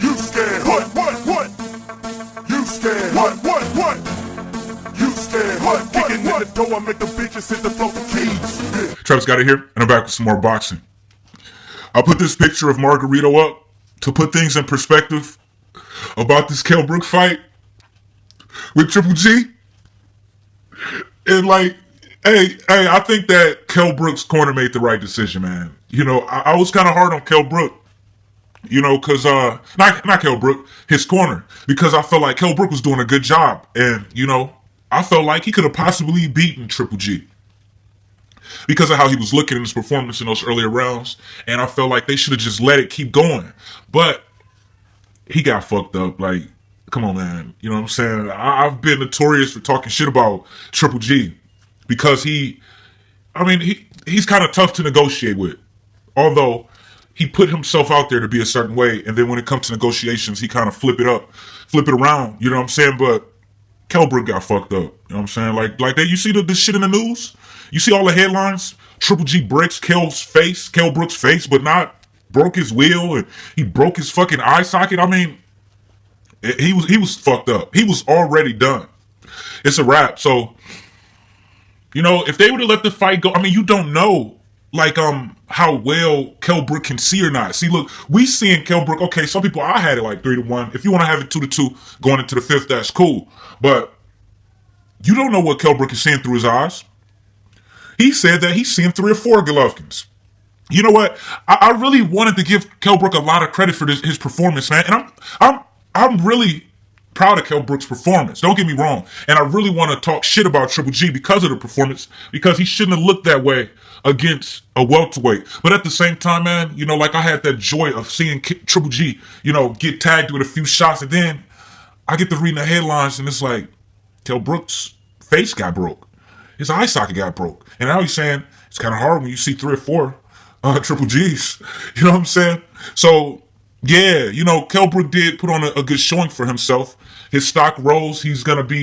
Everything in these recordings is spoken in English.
You scared? What? You scared? What? You scared? What? Kicking in the door, I make the bitches hit the floor for keys. Yeah. Travis got it here, and I'm back with some more boxing. I put this picture of Margarito up to put things in perspective about this Kell Brook fight with Triple G. And like, hey, I think that Kell Brook's corner made the right decision, man. You know, I was kind of hard on Kell Brook, you know, because, not Kell Brook, his corner, because I felt like Kell Brook was doing a good job. And, you know, I felt like he could have possibly beaten Triple G because of how he was looking in his performance in those earlier rounds. And I felt like they should have just let it keep going. But he got fucked up. Like, come on, man. You know what I'm saying? I've been notorious for talking shit about Triple G because he's kind of tough to negotiate with. Although he put himself out there to be a certain way, and then when it comes to negotiations, he kind of flip it around. You know what I'm saying? But Kell Brook got fucked up. You know what I'm saying? Like you see this shit in the news? You see all the headlines? Triple G breaks Kell Brook's face, but not broke his wheel, and he broke his fucking eye socket. I mean, he was fucked up. He was already done. It's a wrap. So, you know, if they would have let the fight go, I mean, you don't know, like, how well Kell Brook can see or not. See, look, we seeing Kell Brook, okay, some people, I had it like 3-1. If you want to have it 2-2 going into the fifth, that's cool. But you don't know what Kell Brook is seeing through his eyes. He said that he's seeing 3 or 4 Golovkins. You know what? I really wanted to give Kell Brook a lot of credit for his performance, man. And I'm really proud of Kell Brook's performance. Don't get me wrong. And I really want to talk shit about Triple G because of the performance, because he shouldn't have looked that way against a welterweight. But at the same time, man, you know, like I had that joy of seeing Triple G, you know, get tagged with a few shots, and then I get to reading the headlines, and it's like Kell Brook's face got broke. His eye socket got broke. And now he's saying it's kind of hard when you see 3 or 4 Triple G's. You know what I'm saying? So, yeah, you know, Kell Brook did put on a good showing for himself. His stock rose. He's going to be,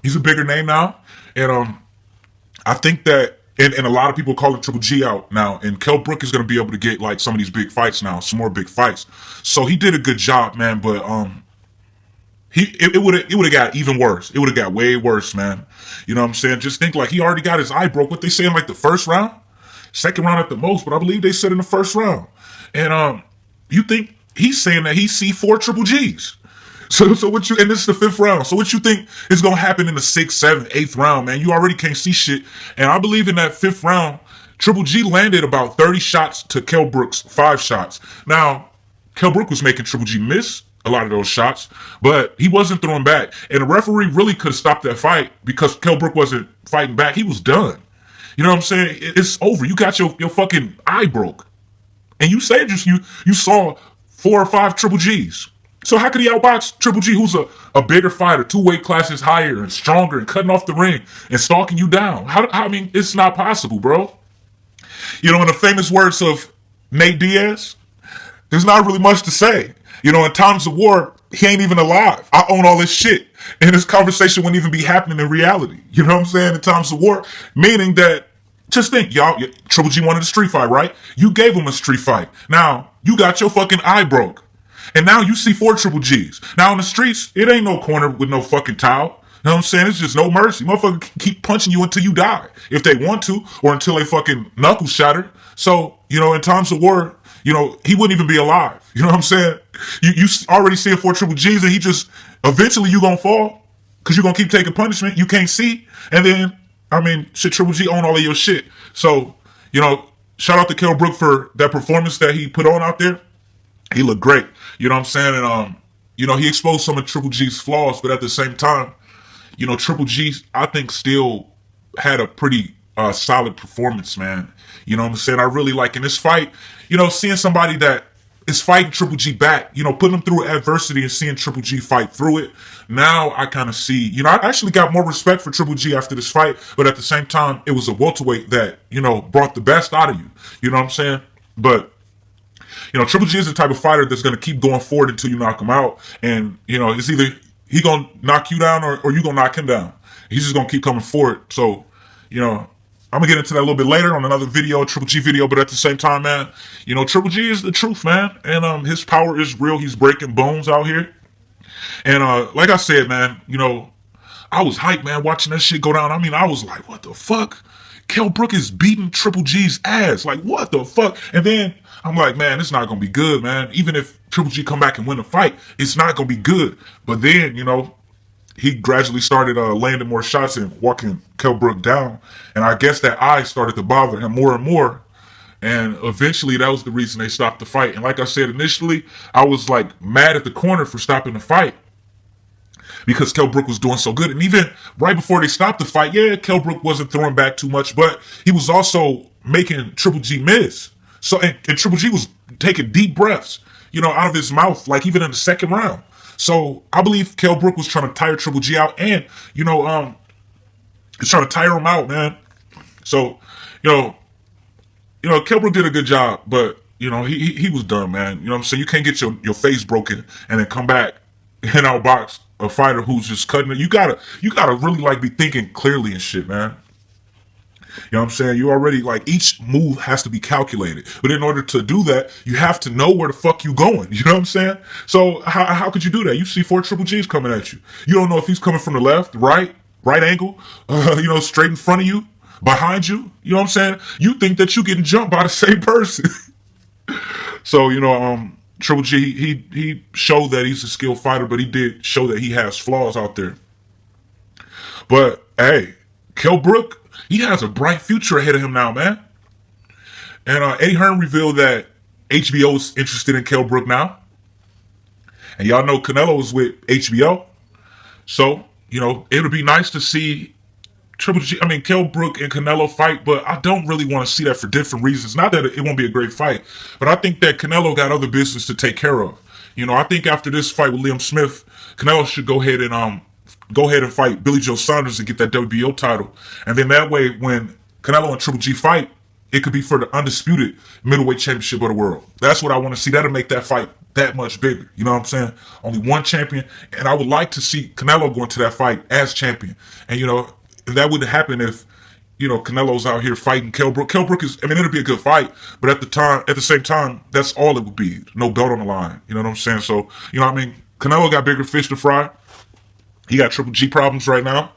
he's a bigger name now. And I think that, and a lot of people calling Triple G out now, and Kell Brook is going to be able to get like some of these big fights now, some more big fights. So he did a good job, man, but it would have got even worse. It would have got way worse, man. You know what I'm saying? Just think, like, he already got his eye broke. What they say in like the first round? Second round at the most, but I believe they said in the first round. And you think he's saying that he see 4 Triple G's. So what you, and this is the 5th round. So what you think is gonna happen in the 6th, 7th, 8th round, man? You already can't see shit. And I believe in that 5th round, Triple G landed about 30 shots to Kell Brook's 5 shots. Now, Kell Brook was making Triple G miss a lot of those shots, but he wasn't throwing back. And the referee really could have stopped that fight because Kell Brook wasn't fighting back. He was done. You know what I'm saying? It's over. You got your fucking eye broke. And you said you saw 4 or 5 Triple G's. So how could he outbox Triple G, who's a bigger fighter, 2 weight classes higher and stronger and cutting off the ring and stalking you down? I mean, it's not possible, bro. You know, in the famous words of Nate Diaz, there's not really much to say. You know, in times of war, he ain't even alive. I own all this shit. And this conversation wouldn't even be happening in reality. You know what I'm saying? In times of war, meaning that, just think, y'all, Triple G wanted a street fight, right? You gave him a street fight. Now, you got your fucking eye broke. And now you see 4 Triple G's. Now in the streets, it ain't no corner with no fucking towel. You know what I'm saying? It's just no mercy. Motherfucker keep punching you until you die. If they want to, or until they fucking knuckles shatter. So, you know, in times of war, you know, he wouldn't even be alive. You know what I'm saying? You already seeing 4 Triple G's, and he just, eventually you gonna fall. Cause you're gonna keep taking punishment. You can't see. And then, I mean, shit, Triple G own all of your shit. So, you know, shout out to Kell Brook for that performance that he put on out there. He looked great. You know what I'm saying? And, you know, he exposed some of Triple G's flaws, but at the same time, you know, Triple G, I think, still had a pretty solid performance, man. You know what I'm saying? I really like in this fight, you know, seeing somebody that is fighting Triple G back, you know, putting him through adversity and seeing Triple G fight through it. Now I kind of see, you know, I actually got more respect for Triple G after this fight, but at the same time, it was a welterweight that, you know, brought the best out of you. You know what I'm saying? But, you know, Triple G is the type of fighter that's going to keep going forward until you knock him out. And, you know, it's either he going to knock you down or you going to knock him down. He's just going to keep coming forward. So, you know, I'm gonna get into that a little bit later on another video, a Triple G video, but at the same time, man, Triple G is the truth, man. And his power is real. He's breaking bones out here. And like I said, man, I was hyped, man, watching that shit go down. I mean, I was like, what the fuck? Kell Brook is beating Triple G's ass. Like, what the fuck? And then I'm like, man, it's not going to be good, man. Even if Triple G come back and win the fight, it's not going to be good. But then, he gradually started landing more shots and walking Kell Brook down. And I guess that eye started to bother him more and more. And eventually that was the reason they stopped the fight. And like I said, initially, I was like mad at the corner for stopping the fight, because Kell Brook was doing so good. And even right before they stopped the fight, yeah, Kell Brook wasn't throwing back too much, but he was also making Triple G miss. So, and Triple G was taking deep breaths, out of his mouth, like even in the second round. So I believe Kell Brook was trying to tire Triple G out, and, he's trying to tire him out, man. So, Kell Brook did a good job, but, he was done, man. You know what I'm saying? You can't get your face broken and then come back and outbox a fighter who's just cutting it. You gotta really be thinking clearly and shit, man. You know what I'm saying? You already each move has to be calculated. But in order to do that, you have to know where the fuck you going. You know what I'm saying? So how could you do that? You see 4 Triple G's coming at you. You don't know if he's coming from the left, right angle, straight in front of you, behind you. You know what I'm saying? You think that you getting jumped by the same person. So, Triple G, he showed that he's a skilled fighter, but he did show that he has flaws out there. But, hey, Kell Brook, he has a bright future ahead of him now, man. And Eddie Hearn revealed that HBO is interested in Kell Brook now. And y'all know Canelo is with HBO. So, it would be nice to see Kell Brook and Canelo fight, but I don't really want to see that for different reasons. Not that it won't be a great fight, but I think that Canelo got other business to take care of. I think after this fight with Liam Smith, Canelo should go ahead and fight Billy Joe Saunders and get that WBO title. And then that way, when Canelo and Triple G fight, it could be for the undisputed middleweight championship of the world. That's what I want to see. That'll make that fight that much bigger. You know what I'm saying? Only one champion. And I would like to see Canelo go into that fight as champion. And, that wouldn't happen if, Canelo's out here fighting Kell Brook. Kell Brook it'll be a good fight, but at the same time, that's all it would be. No belt on the line. You know what I'm saying? So, Canelo got bigger fish to fry. He got Triple G problems right now,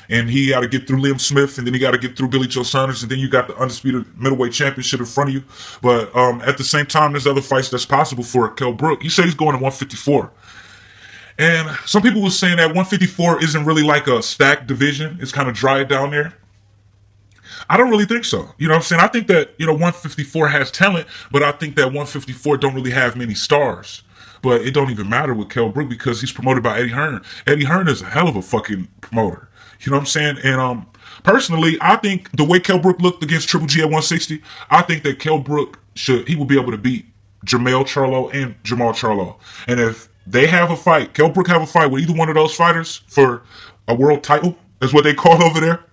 and he got to get through Liam Smith, and then he got to get through Billy Joe Saunders, and then you got the undisputed middleweight championship in front of you. But at the same time, there's other fights that's possible for Kell Brook. He said he's going to 154. And some people were saying that 154 isn't really like a stacked division. It's kind of dry down there. I don't really think so. You know what I'm saying? I think that, 154 has talent, but I think that 154 don't really have many stars. But it don't even matter with Kell Brook because he's promoted by Eddie Hearn. Eddie Hearn is a hell of a fucking promoter. You know what I'm saying? And personally, I think the way Kell Brook looked against Triple G at 160, I think that Kell Brook he will be able to beat Jermell Charlo and Jamal Charlo. And if they have a fight, Kell Brook have a fight with either one of those fighters for a world title, is what they call over there.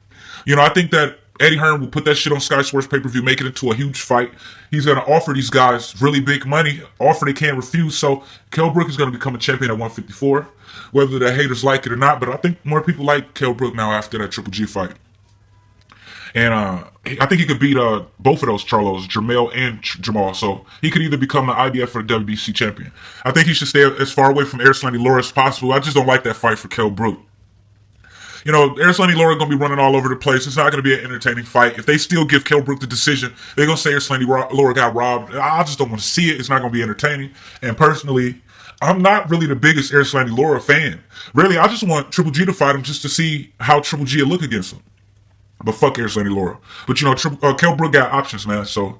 I think that Eddie Hearn will put that shit on Sky Sports pay-per-view, make it into a huge fight. He's going to offer these guys really big money, offer they can't refuse. So Kell Brook is going to become a champion at 154, whether the haters like it or not. But I think more people like Kell Brook now after that Triple G fight. And I think he could beat both of those Charlos, Jermell and Jamal. So he could either become the IBF or the WBC champion. I think he should stay as far away from Erislandy Lara as possible. I just don't like that fight for Kell Brook. Erislandy Lara going to be running all over the place. It's not going to be an entertaining fight. If they still give Kell Brook the decision, they're going to say Erislandy Lara got robbed. I just don't want to see it. It's not going to be entertaining. And personally, I'm not really the biggest Erislandy Lara fan. Really, I just want Triple G to fight him just to see how Triple G will look against him. But fuck Erislandy Lara. But, Kell Brook got options, man. So,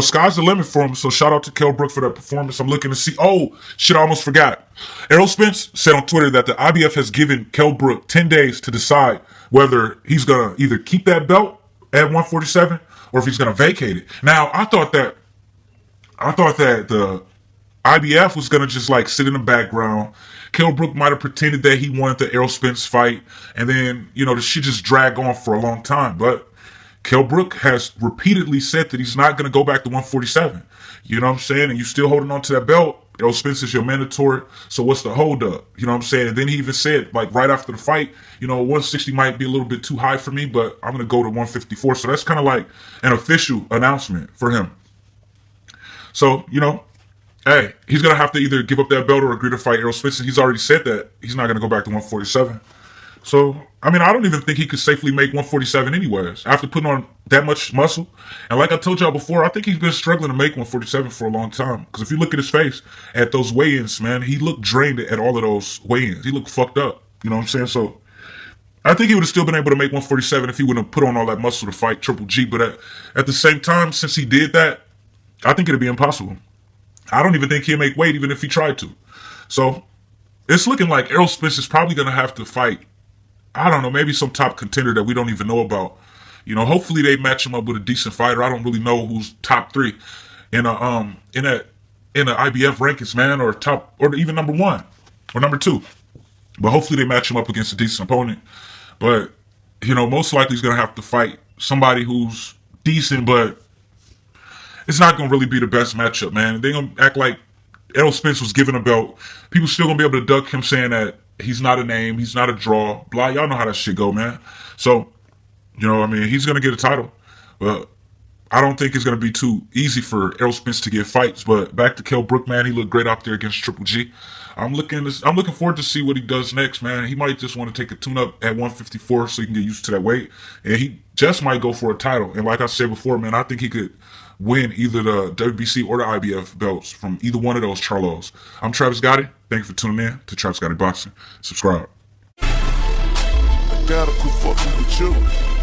sky's the limit for him. So shout out to Kell Brook for that performance. I'm looking to see. Oh, shit, I almost forgot. Errol Spence said on Twitter that the IBF has given Kell Brook 10 days to decide whether he's going to either keep that belt at 147 or if he's going to vacate it. Now, I thought that the IBF was going to just sit in the background. Kell Brook might have pretended that he wanted the Errol Spence fight, and then, the shit just dragged on for a long time. But Kell Brook has repeatedly said that he's not going to go back to 147. You know what I'm saying? And you still holding on to that belt. Errol Spence is your mandatory, so what's the holdup? You know what I'm saying? And then he even said, like, right after the fight, 160 might be a little bit too high for me, but I'm going to go to 154. So that's kind of like an official announcement for him. So, hey, he's going to have to either give up that belt or agree to fight Errol Spence. And he's already said that he's not going to go back to 147. So, I don't even think he could safely make 147 anyways, after putting on that much muscle. And like I told y'all before, I think he's been struggling to make 147 for a long time. Because if you look at his face at those weigh-ins, man, he looked drained at all of those weigh-ins. He looked fucked up. You know what I'm saying? So, I think he would have still been able to make 147 if he wouldn't have put on all that muscle to fight Triple G. But at the same time, since he did that, I think it'd be impossible. I don't even think he'd make weight even if he tried to. So, it's looking like Errol Spence is probably going to have to fight, I don't know, maybe some top contender that we don't even know about. Hopefully they match him up with a decent fighter. I don't really know who's top 3 in the IBF rankings, man, or even number 1 or number 2. But hopefully they match him up against a decent opponent. But most likely he's gonna have to fight somebody who's decent, but it's not gonna really be the best matchup, man. They're gonna act like Errol Spence was given a belt. People still gonna be able to duck him, saying that he's not a name, he's not a draw, blah. Y'all know how that shit go, man. So, he's going to get a title. But I don't think it's going to be too easy for Errol Spence to get fights. But back to Kell Brook, man, he looked great out there against Triple G. I'm looking forward to see what he does next, man. He might just want to take a tune-up at 154 so he can get used to that weight. And he just might go for a title. And like I said before, man, I think he could win either the WBC or the IBF belts from either one of those Charlos. I'm Travis Gotti. Thank you for tuning in to Travis Gotti Boxing. Subscribe. I gotta quit fucking with you.